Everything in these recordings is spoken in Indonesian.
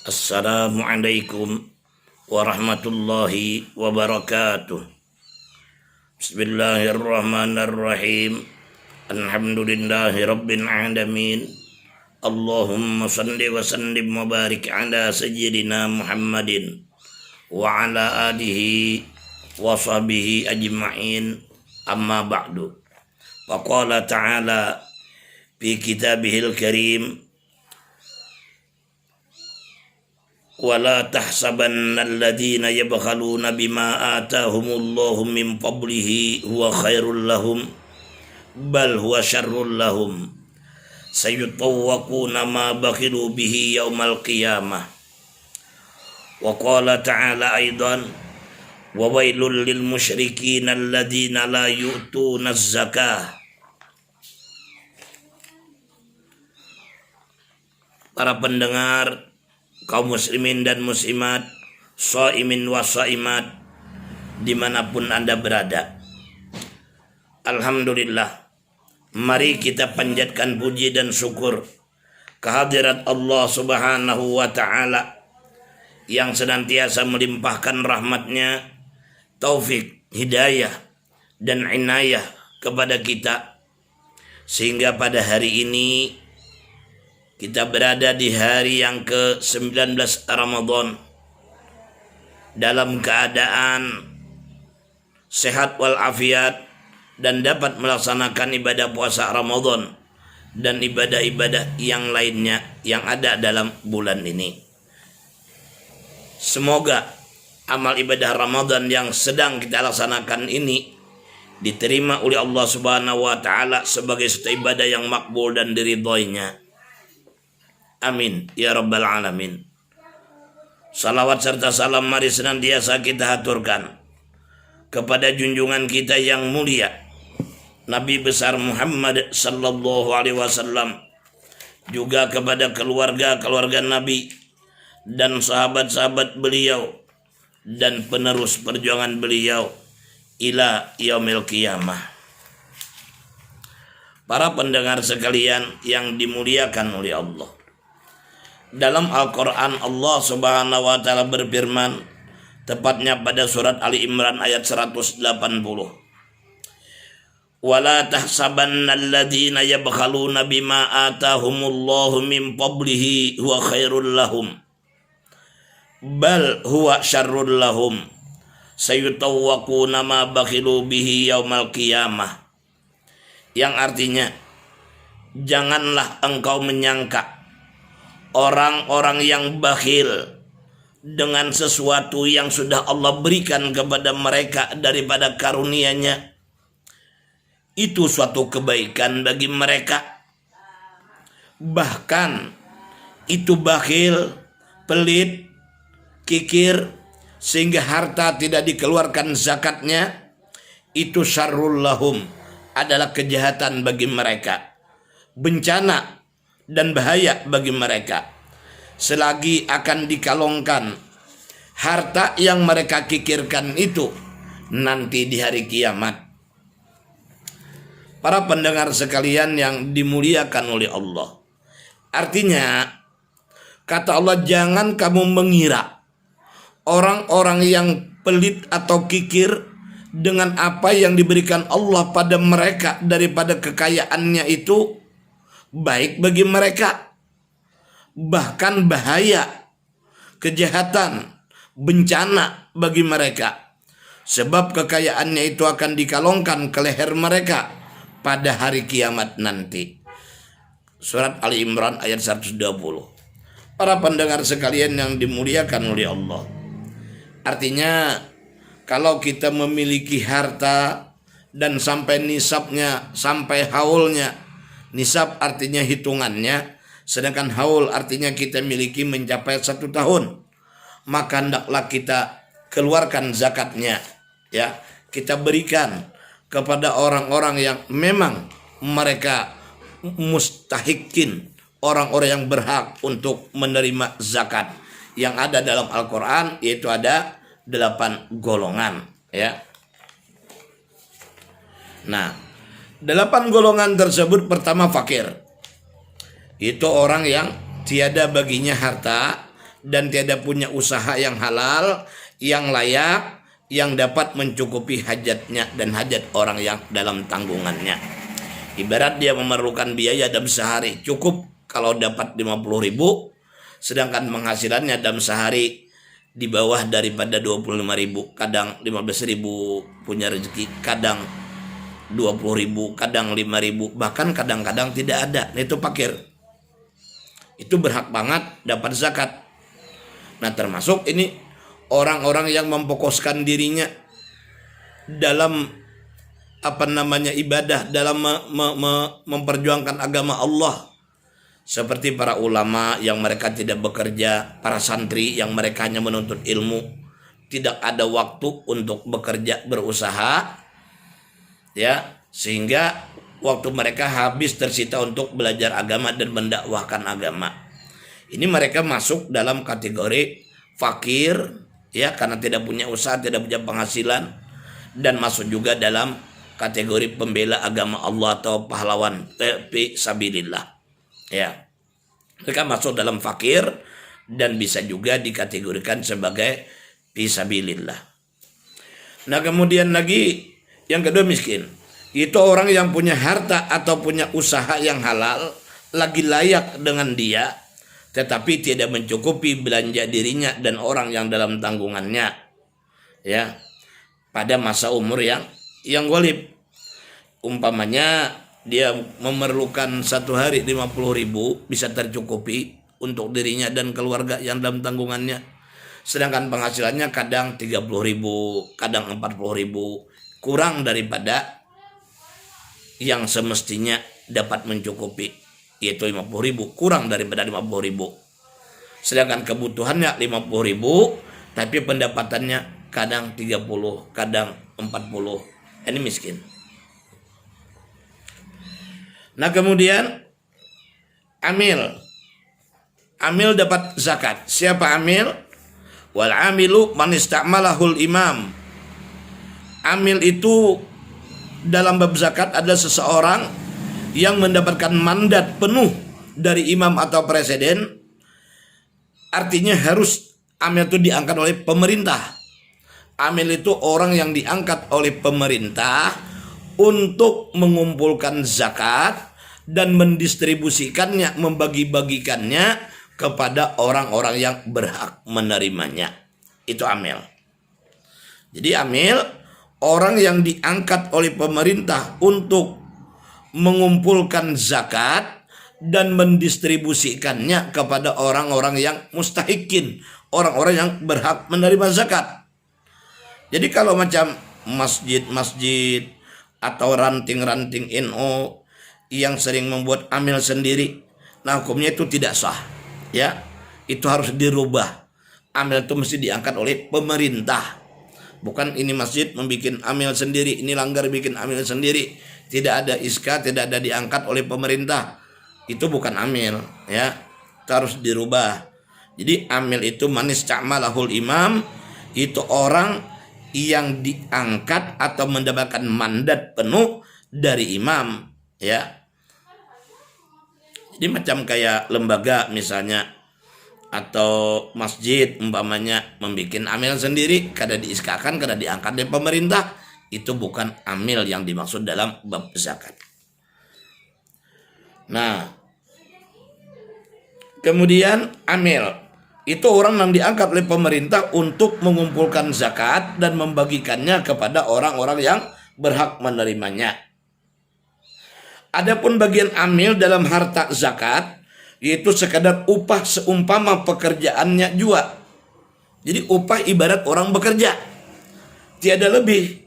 Assalamualaikum warahmatullahi wabarakatuh. Bismillahirrahmanirrahim. Alhamdulillahi rabbil alamin. Allahumma salli wa sallim wa barik ala sayyidina Muhammadin wa ala alihi wa sahbihi ajma'in. Amma ba'du. Faqala ta'ala fi kitabihil karim, wala tahsabanna alladhina yabkhaluna bima atahumullahu min fadlihi huwa khairul lahum bal huwa syarrul lahum sayutawwaquna ma bakhilu bihi yaumal qiyamah. Wa qala ta'ala aidan, wa wailul lil musyrikin alladhina la yu'tuna az-zakah. Para pendengar, kaum muslimin dan muslimat, shaimin wa shaimat, dimanapun Anda berada, alhamdulillah, mari kita panjatkan puji dan syukur kehadirat Allah subhanahu wa ta'ala yang senantiasa melimpahkan rahmatnya, taufik, hidayah, dan inayah kepada kita, sehingga pada hari ini kita berada di hari yang ke-19 Ramadan dalam keadaan sehat walafiat dan dapat melaksanakan ibadah puasa Ramadan dan ibadah-ibadah yang lainnya yang ada dalam bulan ini. Semoga amal ibadah Ramadan yang sedang kita laksanakan ini diterima oleh Allah Subhanahu wa taala sebagai suatu ibadah yang makbul dan diridhoinya. Amin ya rabbal alamin. Salawat serta salam mari senantiasa kita haturkan kepada junjungan kita yang mulia Nabi besar Muhammad sallallahu alaihi wasallam, juga kepada keluarga Nabi dan sahabat-sahabat beliau dan penerus perjuangan beliau ila yaumil qiyamah. Para pendengar sekalian yang dimuliakan oleh Allah, dalam Al-Quran Allah subhanahu wa ta'ala berfirman, tepatnya pada surat Ali Imran ayat 180. Wala tahsabanna alladhina yabkhaluna bima atahumullahu min fadlihi huwa khairul lahum bal huwa syarrul lahum sayutawwaquna ma bakhilu bihi yaumal qiyamah. Yang artinya, janganlah engkau menyangka orang-orang yang bakhil dengan sesuatu yang sudah Allah berikan kepada mereka daripada karunia-Nya, itu suatu kebaikan bagi mereka. Bahkan itu bakhil, pelit, kikir, sehingga harta tidak dikeluarkan zakatnya, itu syarrul lahum, adalah kejahatan bagi mereka, bencana dan bahaya bagi mereka, selagi akan dikalongkan harta yang mereka kikirkan itu nanti di hari kiamat. Para pendengar sekalian yang dimuliakan oleh Allah, artinya kata Allah, jangan kamu mengira orang-orang yang pelit atau kikir dengan apa yang diberikan Allah pada mereka daripada kekayaannya itu baik bagi mereka. Bahkan bahaya, kejahatan, bencana bagi mereka, sebab kekayaannya itu akan dikalongkan ke leher mereka pada hari kiamat nanti. Surat Ali Imran ayat 120. Para pendengar sekalian yang dimuliakan oleh Allah, artinya kalau kita memiliki harta dan sampai nisabnya, sampai haulnya, nisab artinya hitungannya, sedangkan haul artinya kita miliki mencapai 1 tahun, maka hendaklah kita keluarkan zakatnya, ya, kita berikan kepada orang-orang yang memang mereka mustahikin, orang-orang yang berhak untuk menerima zakat. Yang ada dalam Al-Quran yaitu ada 8 golongan, ya. Nah, 8 golongan tersebut, pertama fakir. Itu orang yang tiada baginya harta dan tiada punya usaha yang halal, yang layak, yang dapat mencukupi hajatnya dan hajat orang yang dalam tanggungannya. Ibarat dia memerlukan biaya dalam sehari, cukup kalau dapat 50.000, sedangkan penghasilannya dalam sehari di bawah daripada 25.000, kadang 15.000 punya rezeki, kadang 20.000, kadang 5.000, bahkan kadang-kadang tidak ada. Nah, itu fakir. Itu berhak banget dapat zakat. Nah, termasuk ini orang-orang yang memfokuskan dirinya dalam ibadah, dalam memperjuangkan agama Allah. Seperti para ulama yang mereka tidak bekerja, para santri yang mereka hanya menuntut ilmu, tidak ada waktu untuk bekerja, berusaha, ya, sehingga waktu mereka habis tersita untuk belajar agama dan mendakwahkan agama. Ini mereka masuk dalam kategori fakir, ya, karena tidak punya usaha, tidak punya penghasilan, dan masuk juga dalam kategori pembela agama Allah atau pahlawan fi sabilillah. Ya, mereka masuk dalam fakir dan bisa juga dikategorikan sebagai fisabilillah. Nah, kemudian lagi yang kedua miskin. Itu orang yang punya harta atau punya usaha yang halal, lagi layak dengan dia, tetapi tidak mencukupi belanja dirinya dan orang yang dalam tanggungannya, ya, pada masa umur yang ghalib. Umpamanya dia memerlukan satu hari 50.000, bisa tercukupi untuk dirinya dan keluarga yang dalam tanggungannya. Sedangkan penghasilannya kadang 30.000, kadang 40.000, kurang daripada yang semestinya dapat mencukupi, yaitu 50.000, kurang daripada 50.000. Sedangkan kebutuhannya 50.000, tapi pendapatannya kadang 30, kadang 40. Ini miskin. Nah, kemudian amil dapat zakat. Siapa amil? Wal amilu man istamalahul imam. Amil itu dalam bab zakat adalah seseorang yang mendapatkan mandat penuh dari imam atau presiden. Artinya harus amil itu diangkat oleh pemerintah. Amil itu orang yang diangkat oleh pemerintah untuk mengumpulkan zakat dan mendistribusikannya, membagi-bagikannya kepada orang-orang yang berhak menerimanya. Itu amil. Jadi amil orang yang diangkat oleh pemerintah untuk mengumpulkan zakat dan mendistribusikannya kepada orang-orang yang mustahikin, orang-orang yang berhak menerima zakat. Jadi kalau macam masjid-masjid atau ranting-ranting NU yang sering membuat amil sendiri, nah hukumnya itu tidak sah, ya, itu harus dirubah. Amil itu mesti diangkat oleh pemerintah, bukan ini masjid membuat amil sendiri, ini langgar bikin amil sendiri, tidak ada iska, tidak ada diangkat oleh pemerintah, itu bukan amil, ya, itu harus dirubah. Jadi amil itu manis ca'malahul imam, itu orang yang diangkat atau mendapatkan mandat penuh dari imam, ya. Jadi macam kayak lembaga misalnya atau masjid umpamanya membuat amil sendiri, kada diiskakan, kada diangkat dari pemerintah, itu bukan amil yang dimaksud dalam bab zakat. Nah, kemudian amil itu orang yang diangkat oleh pemerintah untuk mengumpulkan zakat dan membagikannya kepada orang-orang yang berhak menerimanya. Adapun bagian amil dalam harta zakat, yaitu sekadar upah seumpama pekerjaannya jua. Jadi upah ibarat orang bekerja, tiada lebih.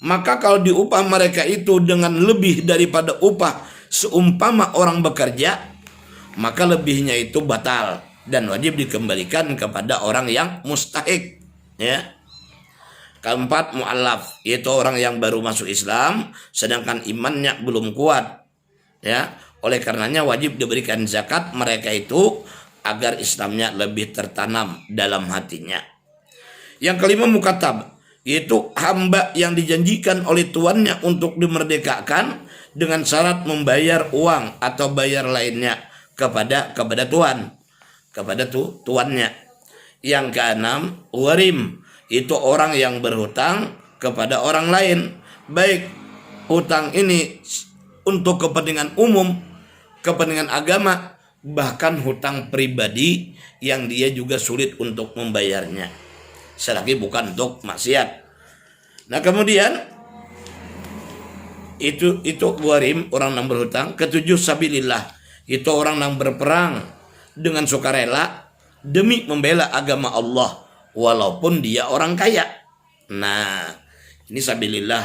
Maka kalau diupah mereka itu dengan lebih daripada upah seumpama orang bekerja, maka lebihnya itu batal dan wajib dikembalikan kepada orang yang mustahik, ya. Keempat, mu'allaf, yaitu orang yang baru masuk Islam sedangkan imannya belum kuat, ya. Oleh karenanya wajib diberikan zakat mereka itu agar Islamnya lebih tertanam dalam hatinya. Yang kelima, mukatab, yaitu hamba yang dijanjikan oleh tuannya untuk dimerdekakan dengan syarat membayar uang atau bayar lainnya kepada tuan, kepada tuannya. Yang keenam, warim, itu orang yang berhutang kepada orang lain, baik hutang ini untuk kepentingan umum, kepentingan agama, bahkan hutang pribadi yang dia juga sulit untuk membayarnya, selagi bukan untuk maksiat. Nah kemudian itu warim, orang yang berhutang. Ketujuh, sabilillah, itu orang yang berperang dengan sukarela demi membela agama Allah walaupun dia orang kaya. Nah ini sabilillah,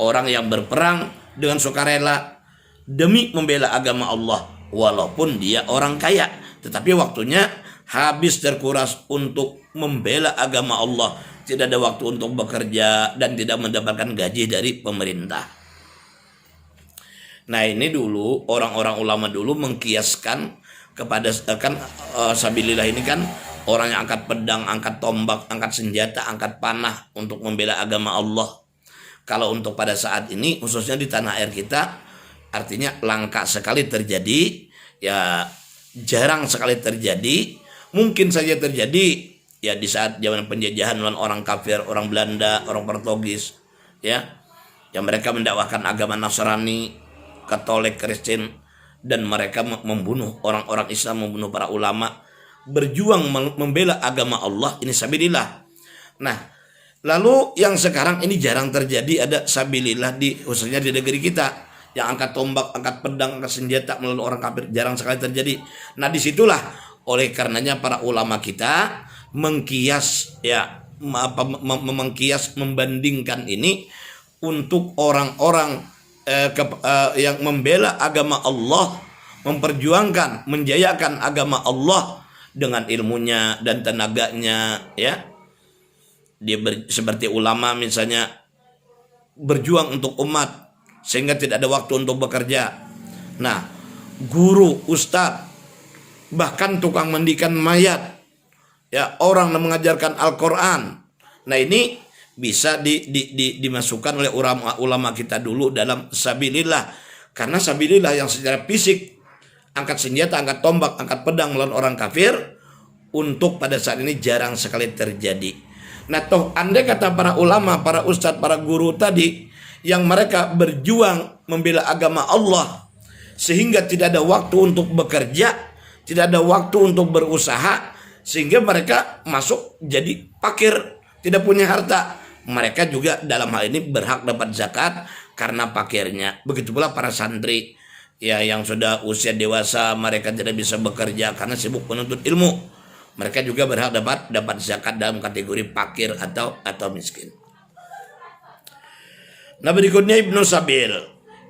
orang yang berperang dengan sukarela demi membela agama Allah walaupun dia orang kaya, tetapi waktunya habis terkuras untuk membela agama Allah, tidak ada waktu untuk bekerja dan tidak mendapatkan gaji dari pemerintah. Nah ini dulu orang-orang ulama dulu mengkiaskan kepada sabilillah ini kan orang yang angkat pedang, angkat tombak, angkat senjata, angkat panah untuk membela agama Allah. Kalau untuk pada saat ini khususnya di tanah air kita, artinya langka sekali terjadi, ya jarang sekali terjadi. Mungkin saja terjadi ya di saat zaman penjajahan oleh orang kafir, orang Belanda, orang Portugis, ya, yang mereka mendakwahkan agama Nasrani, Katolik, Kristen, dan mereka membunuh orang-orang Islam, membunuh para ulama, berjuang membela agama Allah, ini sabilillah. Nah lalu yang sekarang ini jarang terjadi ada sabilillah khususnya di negeri kita, yang angkat tombak, angkat pedang, angkat senjata melawan orang kafir, jarang sekali terjadi. Nah disitulah oleh karenanya para ulama kita mengkias, ya mengkias, membandingkan ini untuk orang-orang yang membela agama Allah, memperjuangkan, menjayakan agama Allah dengan ilmunya dan tenaganya, ya. Dia seperti ulama misalnya berjuang untuk umat sehingga tidak ada waktu untuk bekerja. Nah, guru, ustadz, bahkan tukang mandikan mayat, ya, orang yang mengajarkan Al-Quran. Nah ini bisa dimasukkan oleh ulama kita dulu dalam sabilillah, karena sabilillah yang secara fisik angkat senjata, angkat tombak, angkat pedang melawan orang kafir, untuk pada saat ini jarang sekali terjadi. Nah toh andai kata para ulama, para ustadz, para guru tadi yang mereka berjuang membela agama Allah sehingga tidak ada waktu untuk bekerja, tidak ada waktu untuk berusaha, sehingga mereka masuk jadi fakir, tidak punya harta, mereka juga dalam hal ini berhak dapat zakat karena fakirnya. Begitu pula para santri, ya, yang sudah usia dewasa, mereka tidak bisa bekerja karena sibuk menuntut ilmu, mereka juga berhak dapat zakat dalam kategori fakir atau miskin. Nah berikutnya Ibnu Sabil.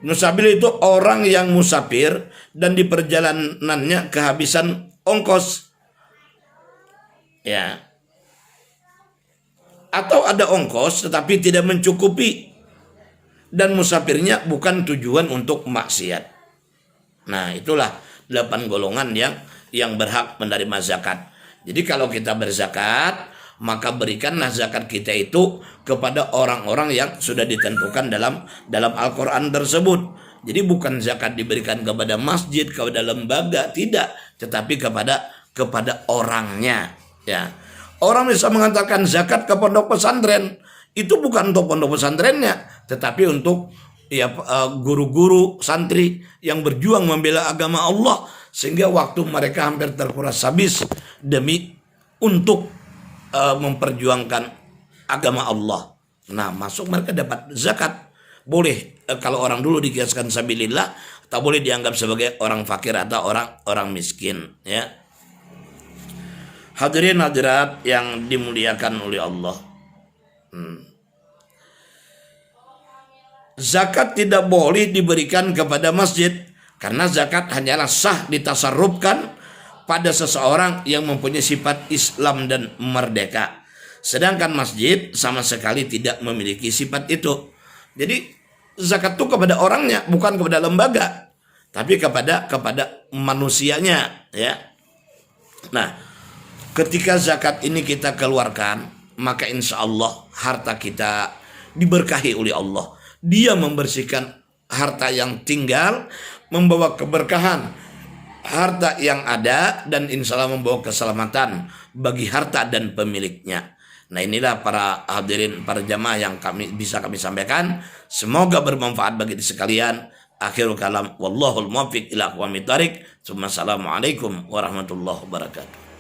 Ibnu Sabil itu orang yang musafir dan di perjalanannya kehabisan ongkos, ya, atau ada ongkos tetapi tidak mencukupi, dan musafirnya bukan tujuan untuk maksiat. Nah itulah 8 golongan yang berhak menerima zakat. Jadi kalau kita berzakat, maka berikanlah zakat kita itu kepada orang-orang yang sudah ditentukan dalam Al-Quran tersebut. Jadi bukan zakat diberikan kepada masjid, kepada lembaga, tidak, tetapi kepada orangnya, ya. Orang bisa mengatakan zakat ke pondok pesantren, itu bukan untuk pondok pesantrennya, tetapi untuk, ya, guru-guru santri yang berjuang membela agama Allah sehingga waktu mereka hampir terkuras habis demi untuk memperjuangkan agama Allah. Nah masuk mereka dapat zakat. Boleh kalau orang dulu dikiaskan sabilillah, tak boleh dianggap sebagai orang fakir atau orang miskin, ya. Hadirin hadirat yang dimuliakan oleh Allah, zakat tidak boleh diberikan kepada masjid, karena zakat hanyalah sah ditasarrufkan pada seseorang yang mempunyai sifat Islam dan merdeka. Sedangkan masjid sama sekali tidak memiliki sifat itu. Jadi zakat itu kepada orangnya, bukan kepada lembaga, tapi kepada manusianya, ya. Nah, ketika zakat ini kita keluarkan, maka insya Allah harta kita diberkahi oleh Allah. Dia membersihkan harta yang tinggal, membawa keberkahan harta yang ada dan insya Allah membawa keselamatan bagi harta dan pemiliknya. Nah, inilah para hadirin, para jamaah yang bisa kami sampaikan. Semoga bermanfaat bagi sekalian. Akhirul kalam, wallahul muwaffiq ila aqwamit thariq. Assalamualaikum warahmatullahi wabarakatuh.